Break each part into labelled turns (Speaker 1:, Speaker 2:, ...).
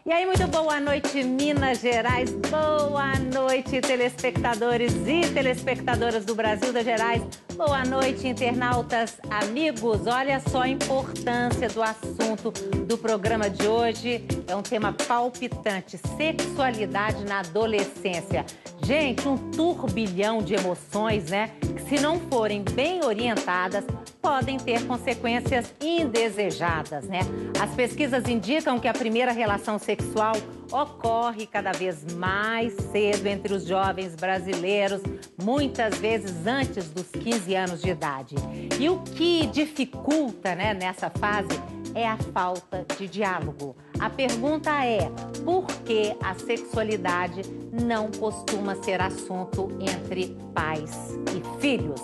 Speaker 1: E aí, muito boa noite, Minas Gerais. Boa noite, telespectadores e telespectadoras do Brasil das Gerais. Boa noite, internautas, amigos. Olha só a importância do assunto do programa de hoje. É um tema palpitante, sexualidade na adolescência. Gente, um turbilhão de emoções, né? Que se não forem bem orientadas, podem ter consequências indesejadas, né? As pesquisas indicam que a primeira relação sexual ocorre cada vez mais cedo entre os jovens brasileiros, muitas vezes antes dos 15 anos de idade. E o que dificulta, né, nessa fase é a falta de diálogo. A pergunta é: por que a sexualidade não costuma ser assunto entre pais e filhos?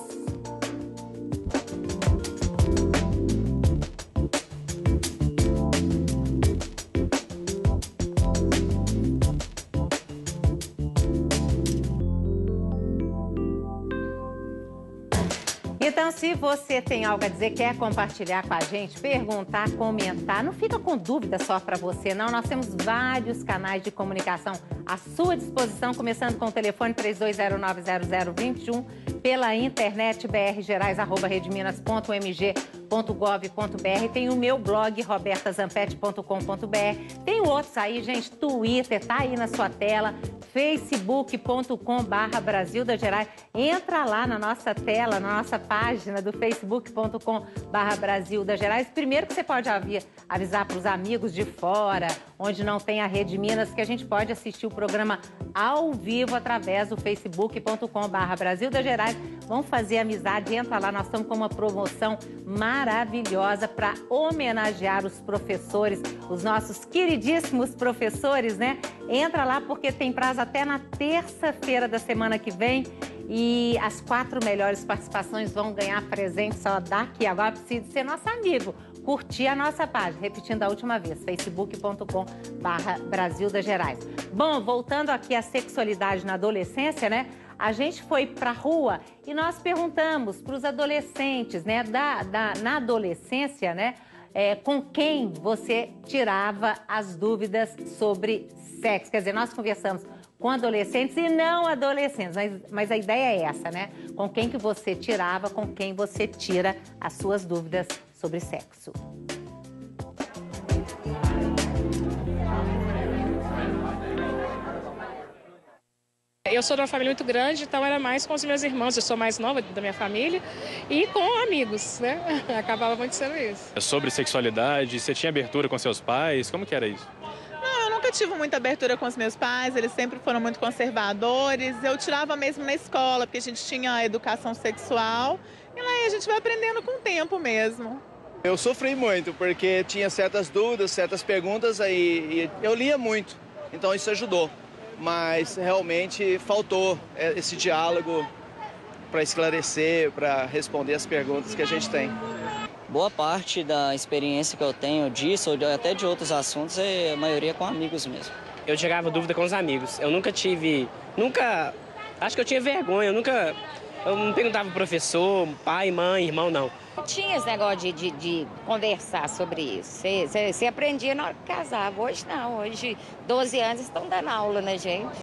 Speaker 1: Então, se você tem algo a dizer, quer compartilhar com a gente, perguntar, comentar, não fica com dúvida só para você, não. Nós temos vários canais de comunicação à sua disposição, começando com o telefone 32090021, pela internet brgerais@redeminas.mg.gov.br, tem o meu blog robertazampete.com.br, tem outros aí, gente, Twitter, tá aí na sua tela, facebook.com/Brasil das Gerais. Entra lá na nossa tela, na nossa página do facebook.com/Brasil das Gerais. Primeiro que você pode avisar para os amigos de fora, onde não tem a Rede Minas, que a gente pode assistir o programa ao vivo através do facebook.com/Brasil das Gerais. Vamos fazer amizade, entra lá, nós estamos com uma promoção maravilhosa para homenagear os professores, os nossos queridíssimos professores, né? Entra lá porque tem prazo até na terça-feira da semana que vem e as 4 melhores participações vão ganhar presente só daqui. Agora precisa ser nosso amigo, curtir a nossa página, repetindo a última vez, facebook.com/Brasil das Gerais. Bom, voltando aqui à sexualidade na adolescência, né? A gente foi pra rua e nós perguntamos para os adolescentes, né? Na adolescência, né? Com quem você tirava as dúvidas sobre sexo. Quer dizer, nós conversamos com adolescentes e não adolescentes, mas a ideia é essa, né? Com quem que você tirava, com quem você tira as suas dúvidas sobre sexo.
Speaker 2: Eu sou de uma família muito grande, então era mais com os meus irmãos, eu sou mais nova da minha família, e com amigos, né? Acabava muito sendo isso.
Speaker 3: Sobre sexualidade, você tinha abertura com seus pais? Como que era isso?
Speaker 4: Não, eu nunca tive muita abertura com os meus pais, eles sempre foram muito conservadores. Eu tirava mesmo na escola, porque a gente tinha educação sexual, e lá a gente vai aprendendo com o tempo mesmo.
Speaker 5: Eu sofri muito, porque tinha certas dúvidas, certas perguntas, aí eu lia muito, então isso ajudou. Mas realmente faltou esse diálogo para esclarecer, para responder as perguntas que a gente tem.
Speaker 6: Boa parte da experiência que eu tenho disso, ou até de outros assuntos, a maioria com amigos mesmo.
Speaker 7: Eu tirava dúvida com os amigos. Eu nunca acho que eu tinha vergonha, eu não perguntava pro professor, pai, mãe, irmão, não.
Speaker 8: Não tinha esse negócio de conversar sobre isso. Você aprendia na hora que casava. Hoje não, hoje 12 anos estão dando aula, né, gente?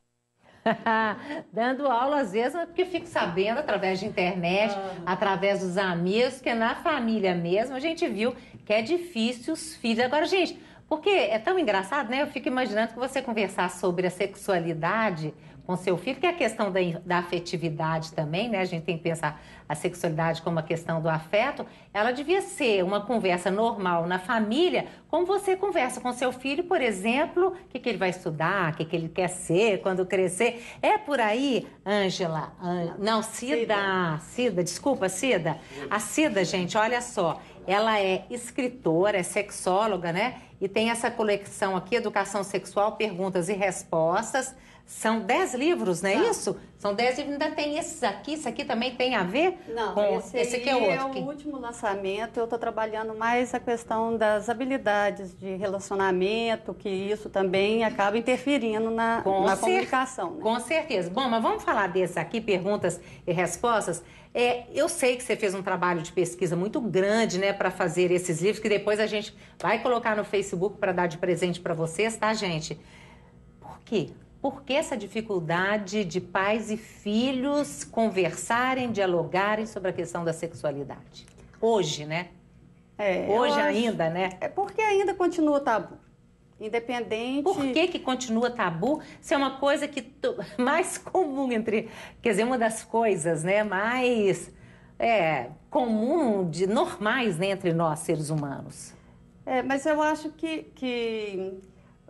Speaker 1: Dando aula, às vezes, porque fico sabendo através de internet, através dos amigos, que na família mesmo a gente viu que é difícil os filhos. Agora, gente, porque é tão engraçado, né? Eu fico imaginando que você conversar sobre a sexualidade com seu filho, que é a questão da afetividade também, né? A gente tem que pensar a sexualidade como a questão do afeto. Ela devia ser uma conversa normal na família, como você conversa com seu filho, por exemplo, o que ele vai estudar, o que ele quer ser quando crescer. É por aí, Ângela? Não, Cida, desculpa, Cida. A Cida, gente, olha só, ela é escritora, é sexóloga, né? E tem essa coleção aqui, Educação Sexual, Perguntas e Respostas. São 10 livros, não é isso? São 10 livros, ainda tem esses aqui, isso aqui também tem a ver?
Speaker 9: Não,
Speaker 1: com
Speaker 9: esse
Speaker 1: aqui é outro.
Speaker 9: É o último lançamento, eu estou trabalhando mais a questão das habilidades de relacionamento, que isso também acaba interferindo na comunicação. Né?
Speaker 1: Com certeza. Bom, mas vamos falar desses aqui, perguntas e respostas. Eu sei que você fez um trabalho de pesquisa muito grande, né, para fazer esses livros, que depois a gente vai colocar no Facebook para dar de presente para vocês, tá, gente? Por quê? Por que essa dificuldade de pais e filhos conversarem, dialogarem sobre a questão da sexualidade? Hoje, né? Hoje ainda, né?
Speaker 9: É porque ainda continua tabu. Independente...
Speaker 1: Por que continua tabu? Se é uma coisa que mais comum entre... Quer dizer, uma das coisas, né, mais comum, normais, né, entre nós, seres humanos.
Speaker 9: Mas eu acho que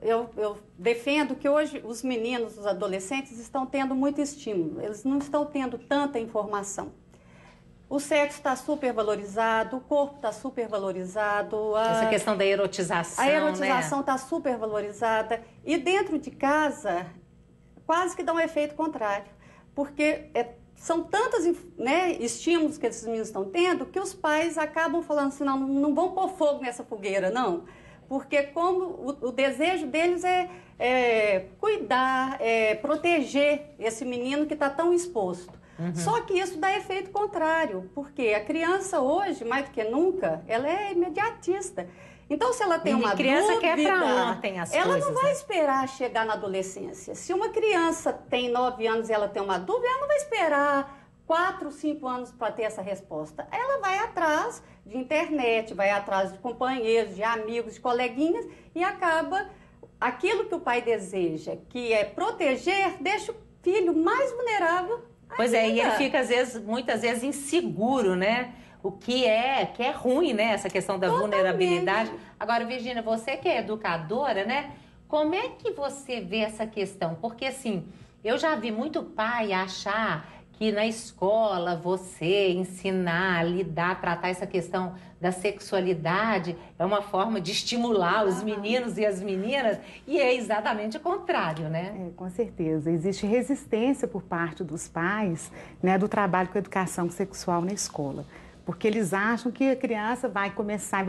Speaker 9: eu defendo que hoje os meninos, os adolescentes, estão tendo muito estímulo. Eles não estão tendo tanta informação. O sexo está super valorizado, o corpo está super valorizado.
Speaker 1: Essa questão da erotização,
Speaker 9: a erotização está super valorizada. E dentro de casa, quase que dá um efeito contrário. Porque são tantos estímulos que esses meninos estão tendo que os pais acabam falando assim, não vão pôr fogo nessa fogueira, não. Porque como o desejo deles é cuidar, proteger esse menino que está tão exposto. Uhum. Só que isso dá efeito contrário, porque a criança hoje, mais do que nunca, ela é imediatista. Então, se ela tem uma
Speaker 1: criança
Speaker 9: dúvida,
Speaker 1: quer pra ontem as
Speaker 9: ela
Speaker 1: coisas,
Speaker 9: não vai esperar chegar na adolescência. Se uma criança tem 9 anos e ela tem uma dúvida, ela não vai esperar 4, 5 anos para ter essa resposta. Ela vai atrás de internet, vai atrás de companheiros, de amigos, de coleguinhas e acaba aquilo que o pai deseja, que é proteger, deixa o filho mais vulnerável.
Speaker 1: Pois é, e ele fica, muitas vezes, inseguro, né? O que é ruim, né? Essa questão da vulnerabilidade. Agora, Virgínia, você que é educadora, né? Como é que você vê essa questão? Porque, assim, eu já vi muito pai achar que na escola você ensinar, lidar, tratar essa questão da sexualidade é uma forma de estimular os meninos e as meninas, e é exatamente o contrário, né?
Speaker 10: Com certeza. Existe resistência por parte dos pais, né, do trabalho com a educação sexual na escola. Porque eles acham que a criança vai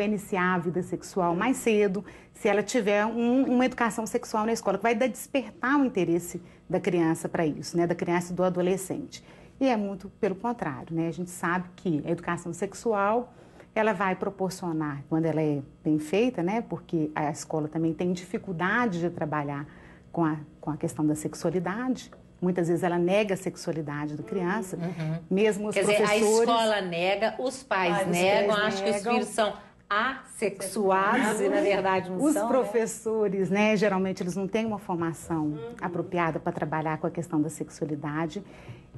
Speaker 10: iniciar a vida sexual mais cedo, se ela tiver uma educação sexual na escola, que vai despertar o interesse da criança para isso, né, da criança e do adolescente. E é muito pelo contrário, né? A gente sabe que a educação sexual, ela vai proporcionar, quando ela é bem feita, né? Porque a escola também tem dificuldade de trabalhar com a questão da sexualidade. Muitas vezes ela nega a sexualidade da criança, mesmo os professores...
Speaker 1: Quer dizer, a escola nega, os pais negam, acho que os filhos são assexuados e, na verdade, não são.
Speaker 10: Os professores, né, geralmente, eles não têm uma formação apropriada para trabalhar com a questão da sexualidade.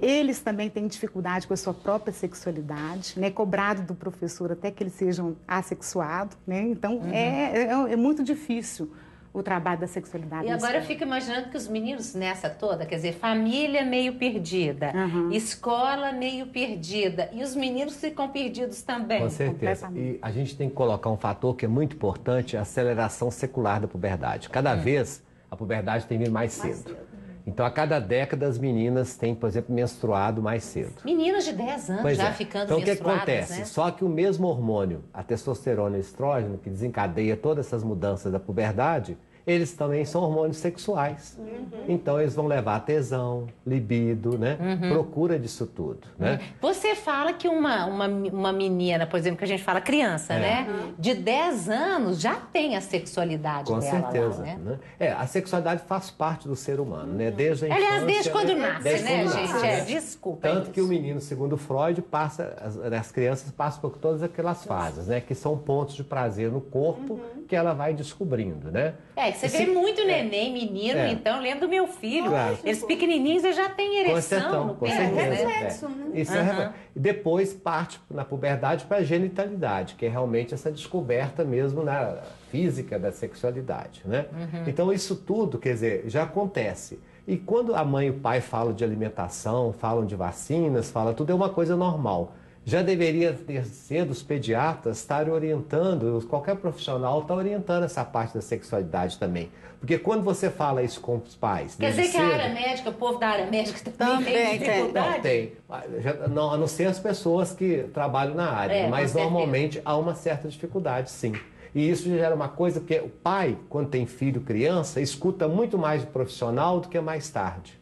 Speaker 10: Eles também têm dificuldade com a sua própria sexualidade, né, cobrado do professor até que eles sejam assexuados, né? Então, é muito difícil o trabalho da sexualidade.
Speaker 1: E agora eu fico imaginando que os meninos nessa toda, quer dizer, família meio perdida, escola meio perdida, e os meninos ficam perdidos também.
Speaker 11: Com certeza. E a gente tem que colocar um fator que é muito importante, a aceleração secular da puberdade. Cada vez a puberdade tem vindo mais cedo. Então, a cada década, as meninas têm, por exemplo, menstruado mais cedo.
Speaker 1: Meninas de 10 anos já ficando menstruadas,
Speaker 11: então, o que acontece?
Speaker 1: Né?
Speaker 11: Só que o mesmo hormônio, a testosterona e o estrógeno, que desencadeia todas essas mudanças da puberdade, eles também são hormônios sexuais. Então, eles vão levar a tesão, libido, né? Procura disso tudo, né?
Speaker 1: Você fala que uma menina, por exemplo, que a gente fala criança, né? De 10 anos já tem a sexualidade dela.
Speaker 11: Com certeza.
Speaker 1: Lá, né?
Speaker 11: A sexualidade faz parte do ser humano, né? Desde a infância...
Speaker 1: Aliás, desde quando nasce, né, gente? Desculpa.
Speaker 11: Tanto que o menino, segundo Freud, as crianças passam por todas aquelas fases, né? Que são pontos de prazer no corpo que ela vai descobrindo, né?
Speaker 1: Você vê muito neném, menino, então, eu lembro do meu filho.
Speaker 11: Claro.
Speaker 1: Eles pequenininhos já têm ereção.
Speaker 11: Com certeza. Isso depois parte na puberdade para a genitalidade, que é realmente essa descoberta mesmo na física da sexualidade, né? Então, isso tudo, quer dizer, já acontece. E quando a mãe e o pai falam de alimentação, falam de vacinas, falam tudo, é uma coisa normal. Já deveria ter sido os pediatras estarem orientando, qualquer profissional está orientando essa parte da sexualidade também. Porque quando você fala isso com os pais...
Speaker 1: Quer dizer que a área médica, o povo da área médica também tem dificuldade?
Speaker 11: Não, tem. Não, a não ser as pessoas que trabalham na área, mas normalmente há uma certa dificuldade, sim. E isso gera uma coisa, porque o pai, quando tem filho, criança, escuta muito mais o profissional do que mais tarde.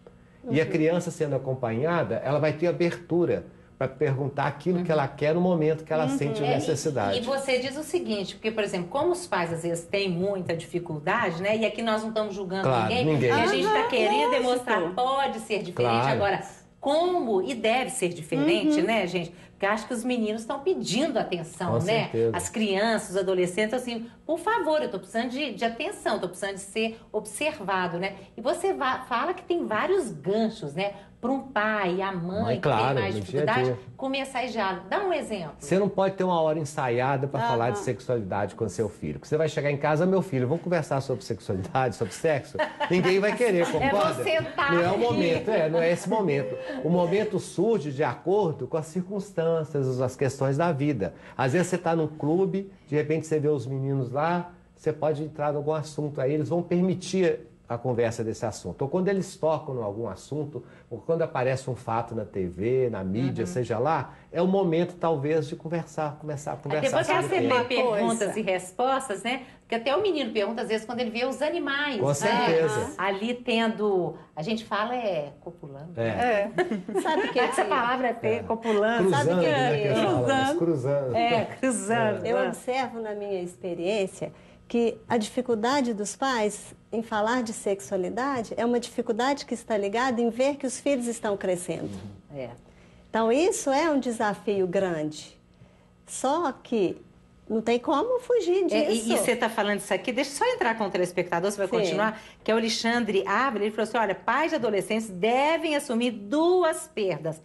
Speaker 11: E a criança sendo acompanhada, ela vai ter abertura para perguntar aquilo que ela quer no momento que ela sente necessidade.
Speaker 1: E você diz o seguinte, porque, por exemplo, como os pais às vezes têm muita dificuldade, né? E aqui nós não estamos julgando ninguém. A gente está querendo demonstrar que pode ser diferente. Agora, como e deve ser diferente, né, gente? Porque eu acho que os meninos estão pedindo atenção,
Speaker 11: Com
Speaker 1: né?
Speaker 11: certeza.
Speaker 1: As crianças, os adolescentes, assim, por favor, eu estou precisando de atenção, estou precisando de ser observado, né? E você fala que tem vários ganchos, né? Para um pai, a mãe que tem mais dificuldade, começar esse diálogo. Dá um exemplo.
Speaker 11: Você não pode ter uma hora ensaiada para falar de sexualidade com seu filho. Porque você vai chegar em casa, meu filho, vamos conversar sobre sexualidade, sobre sexo? Ninguém vai querer, concorda?
Speaker 1: você tá
Speaker 11: não é o momento, não é esse momento. O momento surge de acordo com as circunstâncias, as questões da vida. Às vezes você está num clube, de repente você vê os meninos lá, você pode entrar em algum assunto aí, eles vão permitir a conversa desse assunto. Ou quando eles tocam em algum assunto, ou quando aparece um fato na TV, na mídia, seja lá, é o momento, talvez, de começar a conversar
Speaker 1: Depois que
Speaker 11: sobre
Speaker 1: você vê perguntas e respostas, né? Porque até o menino pergunta, às vezes, quando ele vê os animais.
Speaker 11: Com certeza.
Speaker 1: Ali tendo... A gente fala copulando.
Speaker 8: Sabe o que
Speaker 1: essa palavra é copulando.
Speaker 11: Cruzando,
Speaker 8: Sabe o que
Speaker 11: né? Cruzando.
Speaker 1: Cruzando.
Speaker 12: Eu observo na minha experiência que a dificuldade dos pais em falar de sexualidade é uma dificuldade que está ligada em ver que os filhos estão crescendo. Então, isso é um desafio grande. Só que não tem como fugir disso.
Speaker 1: E você está falando isso aqui, deixa eu só entrar com o telespectador, você vai continuar, que é o Alexandre Ávila, ele falou assim, olha, pais de adolescentes devem assumir duas perdas.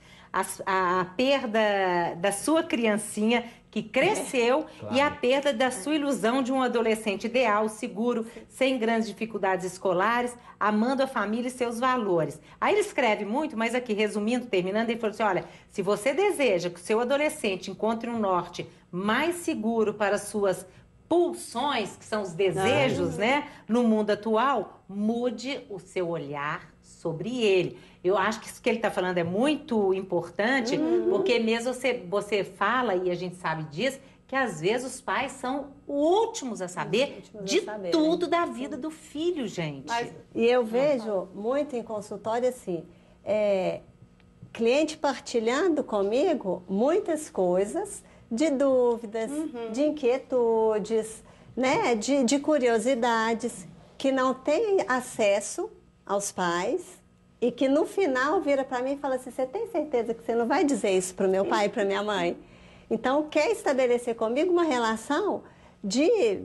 Speaker 1: A perda da sua criancinha que cresceu e a perda da sua ilusão de um adolescente ideal, seguro, sem grandes dificuldades escolares, amando a família e seus valores. Aí ele escreve muito, mas aqui, resumindo, terminando, ele falou assim, olha, se você deseja que o seu adolescente encontre um norte mais seguro para suas pulsões, que são os desejos, né, no mundo atual, mude o seu olhar sobre ele. Eu acho que isso que ele está falando é muito importante, porque mesmo você fala, e a gente sabe disso, que às vezes os pais são os últimos a saber tudo da vida do filho, gente.
Speaker 12: E eu vejo muito em consultório assim, cliente partilhando comigo muitas coisas de dúvidas, de inquietudes, né, de curiosidades, que não tem acesso aos pais e que no final vira para mim e fala assim, você tem certeza que você não vai dizer isso para o meu pai e para minha mãe? Então, quer estabelecer comigo uma relação de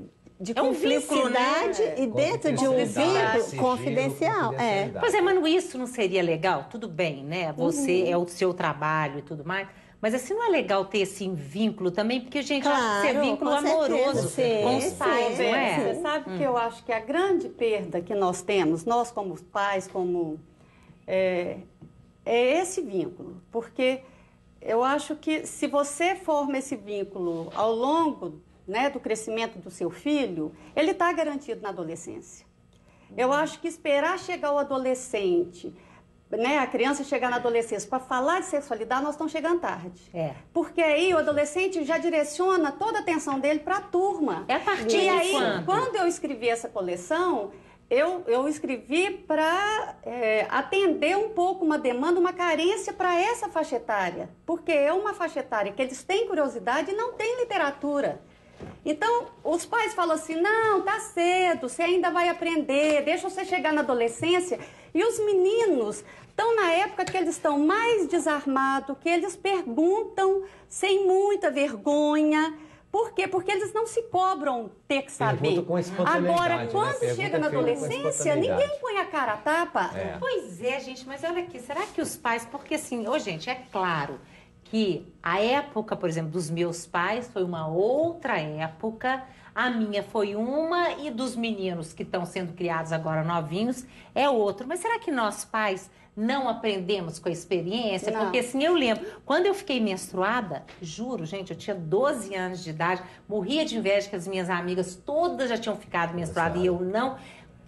Speaker 12: cumplicidade, né? E dentro de um vínculo confidencial.
Speaker 1: Pois é, Manu, isso não seria legal? Tudo bem, né? Você é o seu trabalho e tudo mais. Mas assim, não é legal ter esse vínculo também? Porque, gente, acha que ser vínculo amoroso com os pais, não é?
Speaker 9: Você sabe que eu acho que a grande perda que nós temos, nós como pais, é esse vínculo. Porque eu acho que se você forma esse vínculo ao longo, né, do crescimento do seu filho, ele está garantido na adolescência. Eu acho que esperar chegar o adolescente, né, a criança chegar na adolescência para falar de sexualidade, nós estamos chegando tarde. Porque aí o adolescente já direciona toda a atenção dele para a turma.
Speaker 1: É a partir
Speaker 9: e aí,
Speaker 1: de
Speaker 9: quando eu escrevi essa coleção, eu escrevi para atender um pouco uma demanda, uma carência para essa faixa etária. Porque é uma faixa etária que eles têm curiosidade e não têm literatura. Então, os pais falam assim, não, tá cedo, você ainda vai aprender, deixa você chegar na adolescência. E os meninos estão na época que eles estão mais desarmados, que eles perguntam sem muita vergonha. Por quê? Porque eles não se cobram ter que saber. Agora, quando chega na adolescência, ninguém põe a cara a tapa.
Speaker 1: Pois é, gente, mas olha aqui, será que os pais... Porque assim, gente, é claro que a época, por exemplo, dos meus pais foi uma outra época. a minha foi uma e dos meninos que estão sendo criados agora novinhos é outro. Mas será que nós pais não aprendemos com a experiência?
Speaker 9: Não.
Speaker 1: Porque assim, eu lembro, quando eu fiquei menstruada, juro, gente, eu tinha 12 anos de idade, morria de inveja que as minhas amigas todas já tinham ficado menstruadas e eu não.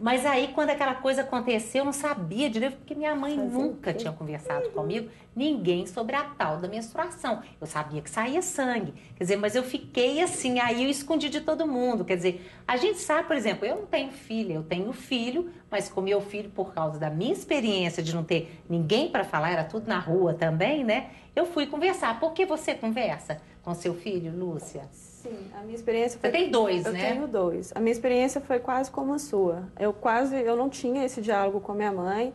Speaker 1: Mas aí, quando aquela coisa aconteceu, eu não sabia direito, porque minha mãe nunca tinha conversado comigo, ninguém, sobre a tal da menstruação. Eu sabia que saía sangue, quer dizer, mas eu fiquei assim, aí eu escondi de todo mundo. Quer dizer, a gente sabe, por exemplo, eu não tenho filha, eu tenho filho, mas com meu filho, por causa da minha experiência de não ter ninguém para falar, era tudo na rua também, né? Eu fui conversar. Por que você conversa com seu filho, Lúcia?
Speaker 13: Sim, a minha experiência foi...
Speaker 1: Você tem dois,
Speaker 13: eu
Speaker 1: né?
Speaker 13: Eu tenho dois. A minha experiência foi quase como a sua. Eu não tinha esse diálogo com a minha mãe.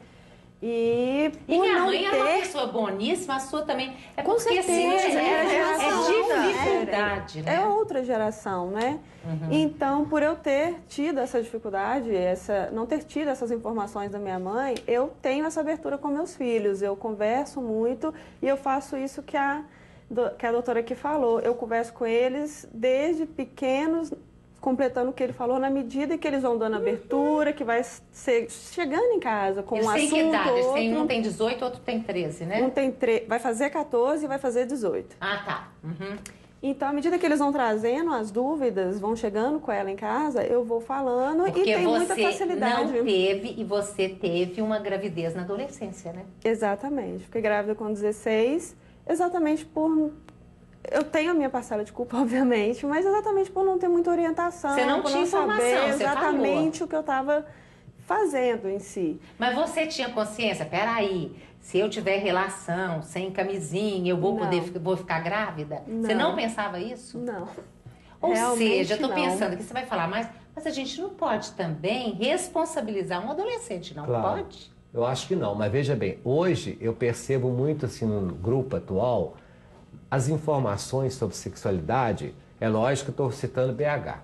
Speaker 13: E
Speaker 1: minha
Speaker 13: não
Speaker 1: mãe
Speaker 13: ter...
Speaker 1: é uma pessoa boníssima, a sua também. É
Speaker 13: com
Speaker 1: porque
Speaker 13: certeza,
Speaker 1: assim, é dificuldade, né?
Speaker 13: É outra geração, né?
Speaker 1: Uhum.
Speaker 13: Então, por eu ter tido essa dificuldade, não ter tido essas informações da minha mãe, eu tenho essa abertura com meus filhos. Eu converso muito e eu faço isso que a doutora aqui falou. Eu converso com eles desde pequenos, completando o que ele falou, na medida que eles vão dando abertura, que vai chegando em casa com um assunto.
Speaker 1: Eles têm que idade?
Speaker 13: Outro,
Speaker 1: Um tem 18, outro tem 13, né?
Speaker 13: Um tem vai fazer 14 e vai fazer 18.
Speaker 1: Ah, tá. Uhum.
Speaker 13: Então, à medida que eles vão trazendo as dúvidas, vão chegando com ela em casa, eu vou falando
Speaker 1: porque
Speaker 13: e tem muita facilidade.
Speaker 1: Porque você não teve, e você teve uma gravidez na adolescência, né?
Speaker 13: Exatamente. Fiquei grávida com 16, exatamente por... Eu tenho a minha parcela de culpa, obviamente, mas exatamente por não ter muita orientação.
Speaker 1: Você não
Speaker 13: por
Speaker 1: tinha
Speaker 13: não
Speaker 1: informação,
Speaker 13: saber
Speaker 1: você
Speaker 13: exatamente o que eu estava fazendo em si.
Speaker 1: Mas você tinha consciência? Peraí, se eu tiver relação sem camisinha, eu vou ficar grávida?
Speaker 13: Não.
Speaker 1: Você não pensava isso?
Speaker 13: Não.
Speaker 1: Ou
Speaker 13: Realmente
Speaker 1: seja, eu tô
Speaker 13: não.
Speaker 1: pensando que você vai falar mais, mas a gente não pode também responsabilizar um adolescente, não
Speaker 11: Claro.
Speaker 1: pode?
Speaker 11: Eu acho que não, mas veja bem, hoje eu percebo muito assim no grupo atual, as informações sobre sexualidade, é lógico que eu estou citando BH.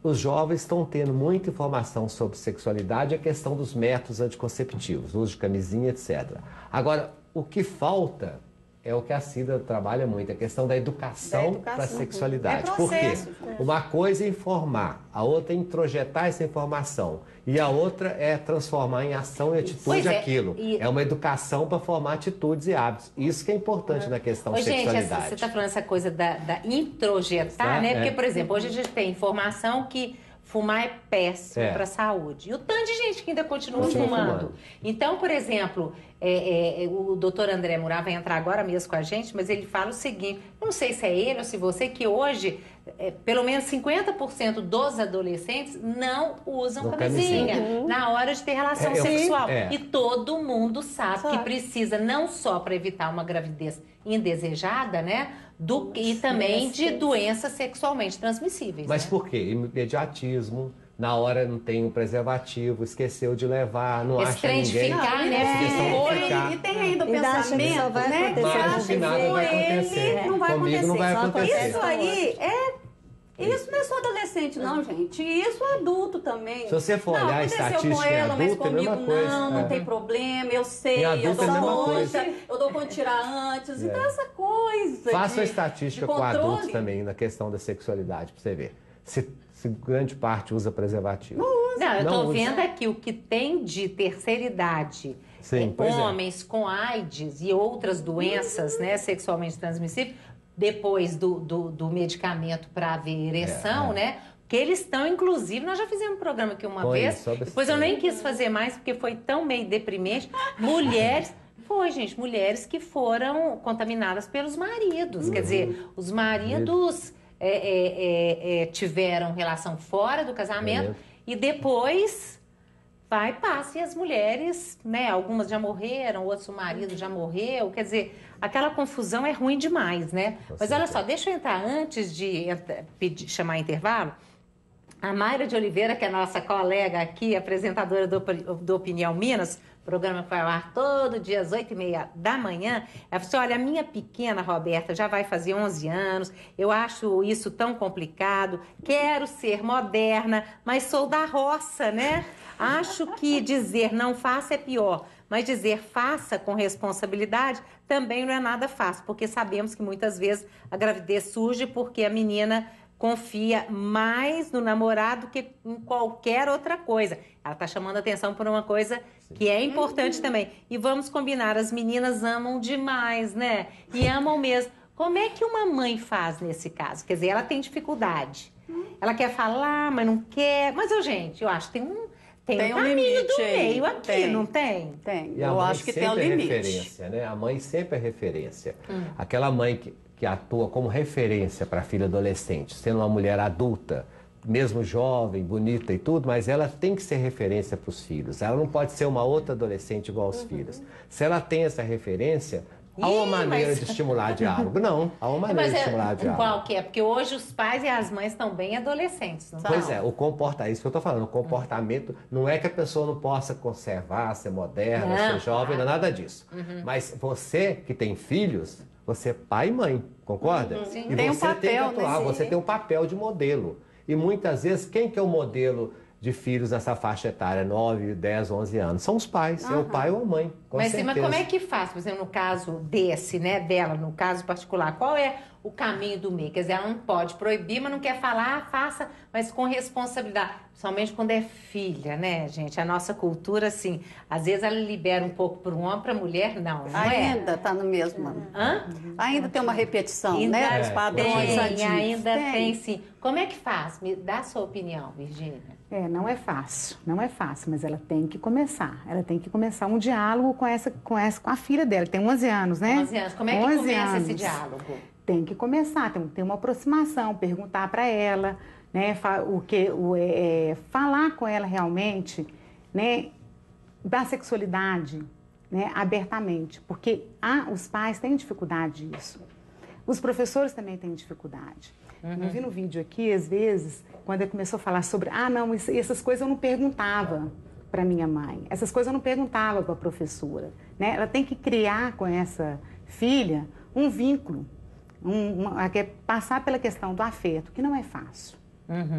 Speaker 11: Os jovens estão tendo muita informação sobre sexualidade e a questão dos métodos anticonceptivos, uso de camisinha, etc. Agora, o que falta é o que a Cida trabalha muito, a questão da educação para a sexualidade.
Speaker 9: É processo.
Speaker 11: Por quê? Uma coisa é informar, a outra é introjetar essa informação e a outra é transformar em ação e atitude aquilo. É uma educação para formar atitudes e hábitos. Isso que é importante na questão da sexualidade.
Speaker 1: Gente, você está falando essa coisa da introjetar, né? Porque, por exemplo, hoje a gente tem informação que fumar é péssimo para a saúde. E o tanto de gente que ainda continua fumando. Então, por exemplo, o doutor André Murat vai entrar agora mesmo com a gente, mas ele fala o seguinte, não sei se é ele ou se você, que hoje, pelo menos 50% dos adolescentes não usam camisinha na hora de ter relação sexual. E todo mundo sabe que precisa, não só para evitar uma gravidez indesejada, né? E também de doenças sexualmente transmissíveis.
Speaker 11: Mas
Speaker 1: né?
Speaker 11: por quê? Imediatismo, na hora não tem o preservativo, esqueceu de levar, não acha ninguém.
Speaker 1: Ficar, né?
Speaker 9: E tem ainda o pensamento, né?
Speaker 11: Mas no final não vai acontecer.
Speaker 9: Não vai
Speaker 11: Comigo não vai acontecer.
Speaker 9: Isso aí isso não é só adolescente, não, gente. Isso é adulto também.
Speaker 11: Se você for olhar a estatística
Speaker 9: com ela,
Speaker 11: em adulto,
Speaker 9: mas comigo
Speaker 11: é a mesma coisa.
Speaker 9: não tem problema, eu sei, eu dou conta, eu dou conta de tirar antes. Então, essa coisa.
Speaker 11: Faça a estatística com adultos também na questão da sexualidade, para você ver. Se grande parte usa preservativo.
Speaker 1: Não, eu tô vendo aqui o que tem de terceira idade. Homens com AIDS e outras doenças né, sexualmente transmissíveis, depois do medicamento para haver ereção, né? Que eles estão, inclusive, nós já fizemos um programa aqui uma vez, depois eu nem quis fazer mais, porque foi tão meio deprimente. Mulheres que foram contaminadas pelos maridos. Quer dizer, os maridos tiveram relação fora do casamento e depois passa e as mulheres, né? Algumas já morreram, outros o marido já morreu. Quer dizer, aquela confusão é ruim demais, né? Mas olha só, deixa eu entrar antes de chamar intervalo. A Mayra de Oliveira, que é nossa colega aqui, apresentadora do Opinião Minas, programa que vai ao ar todo dia às 8h30 da manhã. Ela falou assim, olha, a minha pequena Roberta já vai fazer 11 anos, eu acho isso tão complicado, quero ser moderna, mas sou da roça, né? Acho que dizer não faça é pior, mas dizer faça com responsabilidade também não é nada fácil, porque sabemos que muitas vezes a gravidez surge porque a menina confia mais no namorado que em qualquer outra coisa. Ela está chamando atenção por uma coisa que é importante também. E vamos combinar, as meninas amam demais, né? E amam mesmo. Como é que uma mãe faz nesse caso? Quer dizer, ela tem dificuldade. Ela quer falar, mas não quer. Mas, gente, eu acho que tem um caminho do meio aqui, não tem?
Speaker 9: Tem.
Speaker 11: E eu acho que tem um limite. Referência, né? A mãe sempre é referência. Aquela mãe que atua como referência para a filha adolescente, sendo uma mulher adulta, mesmo jovem, bonita e tudo, mas ela tem que ser referência para os filhos. Ela não pode ser uma outra adolescente igual aos filhos. Se ela tem essa referência, há uma maneira de estimular diálogo. Não, há uma maneira de estimular diálogo.
Speaker 1: Qual que é? Porque hoje os pais e as mães estão bem adolescentes, não
Speaker 11: Pois é, isso que eu estou falando, o comportamento não é que a pessoa não possa conservar, ser moderna, ser jovem, não é nada disso. Mas você que tem filhos, você é pai e mãe, concorda?
Speaker 1: Sim.
Speaker 11: E
Speaker 9: Tem
Speaker 11: você
Speaker 9: um papel,
Speaker 11: tem que atuar,
Speaker 9: né?
Speaker 11: você tem um papel de modelo. E muitas vezes, quem que é o modelo de filhos nessa faixa etária, 9, 10, 11 anos? São os pais, é o pai ou a mãe, com certeza.
Speaker 1: Mas como é que faz, por exemplo, no caso desse, né, dela, no caso particular, qual é o caminho do meio? Quer dizer, ela não pode proibir, mas não quer falar, faça, mas com responsabilidade. Principalmente quando é filha, né, gente? A nossa cultura, assim, às vezes ela libera um pouco para um homem, para a mulher, não é?
Speaker 9: Ainda está no mesmo.
Speaker 1: Hã?
Speaker 9: Ainda tem uma repetição,
Speaker 1: Ainda
Speaker 9: né? Dos padrões antigos.
Speaker 1: Ainda tem, sim. Como é que faz? Me dá a sua opinião, Virgínia.
Speaker 10: Não é fácil, não é fácil, mas ela tem que começar. Ela tem que começar um diálogo com a filha dela, que tem 11 anos, né?
Speaker 1: 11 anos. Como é que começa esse diálogo?
Speaker 10: Tem que começar, tem que ter uma aproximação, perguntar para ela, né? Falar com ela realmente, né? Da sexualidade, né? Abertamente, porque os pais têm dificuldade disso. Os professores também têm dificuldade. Eu vi no vídeo aqui, às vezes, quando ele começou a falar sobre, não, essas coisas eu não perguntava para minha mãe, essas coisas eu não perguntava para a professora, né? Ela tem que criar com essa filha um vínculo, passar pela questão do afeto, que não é fácil.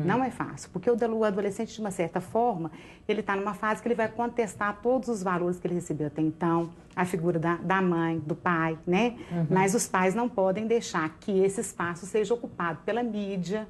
Speaker 10: Não é fácil, porque o adolescente, de uma certa forma, ele está numa fase que ele vai contestar todos os valores que ele recebeu até então, a figura da mãe, do pai, né? Mas os pais não podem deixar que esse espaço seja ocupado pela mídia,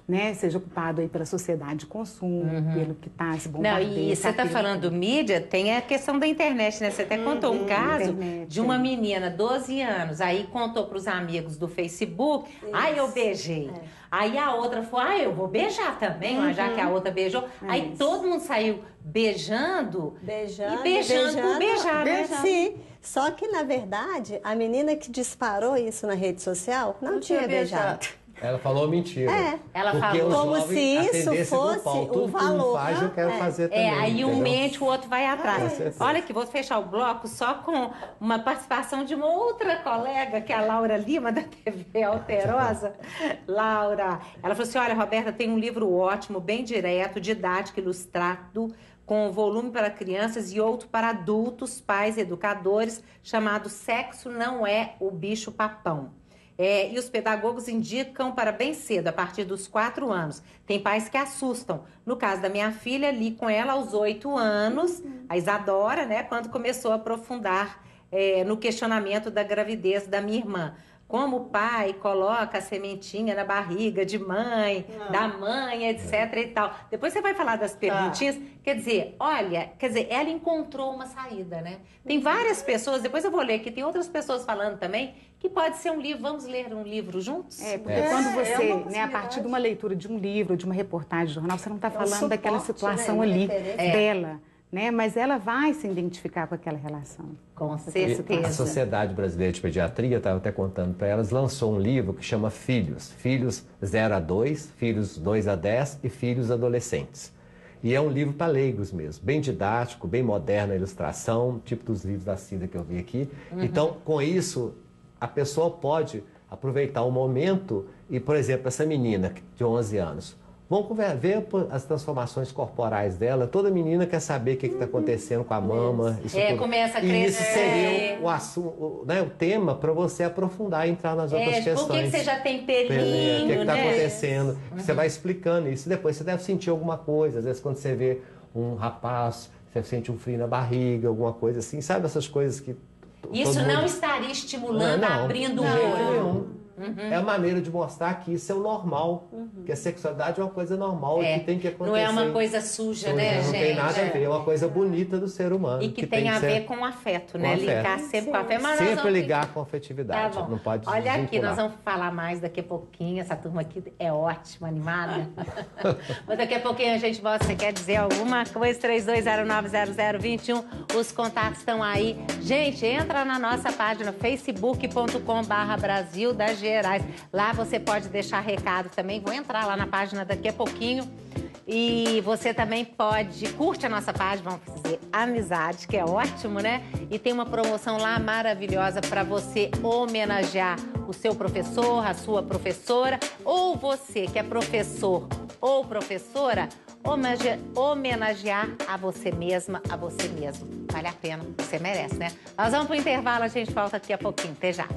Speaker 10: né? Seja ocupado aí pela sociedade de consumo, pelo que está se bombardeando.
Speaker 1: Não, e você está falando mídia, tem a questão da internet, né? Você até contou um caso de uma menina, 12 anos, aí contou para os amigos do Facebook, eu beijei. Aí a outra falou, eu vou beijar também, mas já que a outra beijou. Aí todo mundo saiu beijando por beijar, né?
Speaker 12: Sim, só que na verdade, a menina que disparou isso na rede social não tinha beijado.
Speaker 11: Ela falou mentira.
Speaker 1: Ela
Speaker 11: porque
Speaker 1: falou
Speaker 12: como se isso fosse o valor.
Speaker 11: Faz, eu quero fazer também.
Speaker 1: Aí um mente, o outro vai atrás.
Speaker 11: certeza.
Speaker 1: Olha que vou fechar o bloco só com uma participação de uma outra colega, que é a Laura Lima, da TV Alterosa. Laura, ela falou assim, olha, Roberta, tem um livro ótimo, bem direto, didático, ilustrado, com volume para crianças e outro para adultos, pais, educadores, chamado Sexo Não é o Bicho Papão. E os pedagogos indicam para bem cedo, a partir dos 4 anos. Tem pais que assustam. No caso da minha filha, li com ela aos 8 anos, a Isadora, né, quando começou a aprofundar no questionamento da gravidez da minha irmã. Como o pai coloca a sementinha na barriga de mãe, da mãe, etc e tal. Depois você vai falar das perguntinhas. Quer dizer, ela encontrou uma saída, né? Tem várias pessoas, depois eu vou ler aqui, tem outras pessoas falando também, que pode ser um livro. Vamos ler um livro juntos?
Speaker 10: Porque quando você, a partir de uma leitura de um livro, de uma reportagem de jornal, você não está falando daquela situação ali dela. Né? Mas ela vai se identificar com aquela relação.
Speaker 1: Com certeza.
Speaker 11: A Sociedade Brasileira de Pediatria, estava até contando para elas, lançou um livro que chama Filhos. Filhos 0 a 2, Filhos 2 a 10 e Filhos Adolescentes. E é um livro para leigos mesmo, bem didático, bem moderno a ilustração, tipo dos livros da Cida que eu vi aqui. Então, com isso, a pessoa pode aproveitar o momento e, por exemplo, essa menina de 11 anos, vamos ver as transformações corporais dela. Toda menina quer saber o que está acontecendo com a mama. Isso
Speaker 1: começa a crescer.
Speaker 11: E isso seria o assunto, né, o tema para você aprofundar e entrar nas outras questões.
Speaker 1: Por que você já tem pelinho,
Speaker 11: o que está acontecendo? Você vai explicando isso. Depois você deve sentir alguma coisa. Às vezes quando você vê um rapaz, você sente um frio na barriga, alguma coisa assim. Sabe essas coisas que...
Speaker 1: Isso não estaria estimulando, abrindo o olho.
Speaker 11: É a maneira de mostrar que isso é o normal, que a sexualidade é uma coisa normal e que tem que acontecer.
Speaker 1: Não é uma coisa suja, né,
Speaker 11: não
Speaker 1: gente?
Speaker 11: Não tem nada a ver, é uma coisa bonita do ser humano.
Speaker 1: E que tem a ver com afeto, né? Ligar sempre com afeto. Mas
Speaker 11: sempre ligar com afetividade,
Speaker 1: tá bom.
Speaker 11: não pode
Speaker 1: Olha
Speaker 11: desvincular.
Speaker 1: aqui, nós vamos falar mais daqui a pouquinho. Essa turma aqui é ótima, animada. Mas daqui a pouquinho a gente volta. Você quer dizer alguma coisa? 32090021. Os contatos estão aí. Gente, entra na nossa página facebook.com/Brasil das Gerais. Lá você pode deixar recado também. Vou entrar lá na página daqui a pouquinho. E você também curte a nossa página, vamos fazer amizade, que é ótimo, né? E tem uma promoção lá maravilhosa para você homenagear o seu professor, a sua professora, ou você que é professor ou professora, homenagear a você mesma, a você mesmo. Vale a pena, você merece, né? Nós vamos pro intervalo, a gente volta daqui a pouquinho. Até já.